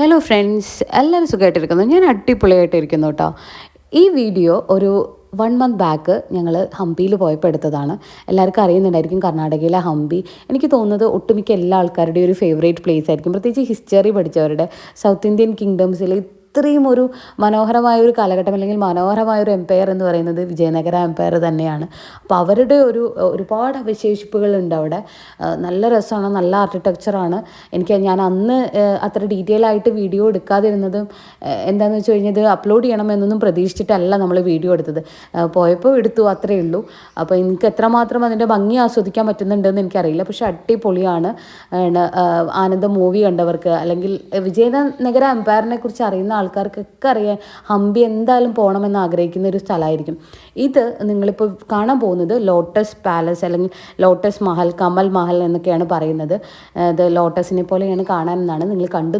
Hello friends, എല്ലാവരും സുഖമായിട്ടിരിക്കുന്നു. ഞാൻ അടിപൊളിയായിട്ടിരിക്കുന്നു കേട്ടോ. ഈ വീഡിയോ ഒരു 1 മന്ത് ബാക്ക് ഞങ്ങൾ ഹംപിയിൽ പോയപ്പോൾ എടുത്തതാണ്. എല്ലാവർക്കും അറിയുന്നുണ്ടായിരിക്കും കർണാടകയിലെ ഹംപി. എനിക്ക് തോന്നുന്നത് ഒട്ടുമിക്ക എല്ലാ ആൾക്കാരുടെയും ഒരു ഫേവറേറ്റ് പ്ലേസ് ആയിരിക്കും. പ്രത്യേകിച്ച് ഹിസ്റ്ററി പഠിച്ചവരുടെ സൗത്ത് ഇന്ത്യൻ കിങ്ഡംസിൽ ഇത്രയും ഒരു മനോഹരമായ ഒരു കാലഘട്ടം അല്ലെങ്കിൽ മനോഹരമായ ഒരു എംപയർ എന്ന് പറയുന്നത് വിജയനഗര എംപയർ തന്നെയാണ്. അപ്പോൾ അവരുടെ ഒരുപാട് അവശേഷിപ്പുകളുണ്ട് അവിടെ. നല്ല രസമാണ്, നല്ല ആർക്കിടെക്ചറാണ്. ഞാൻ അന്ന് അത്ര ഡീറ്റെയിൽ ആയിട്ട് വീഡിയോ എടുക്കാതിരുന്നതും എന്താണെന്ന് വെച്ച് കഴിഞ്ഞാൽ ഇത് അപ്ലോഡ് ചെയ്യണമെന്നൊന്നും പ്രതീക്ഷിച്ചിട്ടല്ല നമ്മൾ വീഡിയോ എടുത്തത്. പോയപ്പോൾ എടുത്തു, അത്രയേ ഉള്ളൂ. അപ്പോൾ എനിക്ക് എത്രമാത്രം അതിൻ്റെ ഭംഗി ആസ്വദിക്കാൻ പറ്റുന്നുണ്ടെന്ന് എനിക്കറിയില്ല, പക്ഷെ അടിപൊളിയാണ്. ആനന്ദം മൂവി കണ്ടവർക്ക് അല്ലെങ്കിൽ വിജയനഗര എംപയറിനെ കുറിച്ച് അറിയുന്ന ആൾക്കാർക്കൊക്കെ അറിയാൻ ഹംപി എന്തായാലും പോകണമെന്ന് ആഗ്രഹിക്കുന്ന ഒരു സ്ഥലമായിരിക്കും ഇത്. നിങ്ങളിപ്പോൾ കാണാൻ പോകുന്നത് ലോട്ടസ് പാലസ് അല്ലെങ്കിൽ ലോട്ടസ് മഹൽ, കമൽ മഹൽ എന്നൊക്കെയാണ് പറയുന്നത്. ഇത് ലോട്ടസിനെ പോലെയാണ് കാണാൻ എന്നാണ് നിങ്ങൾ കണ്ടു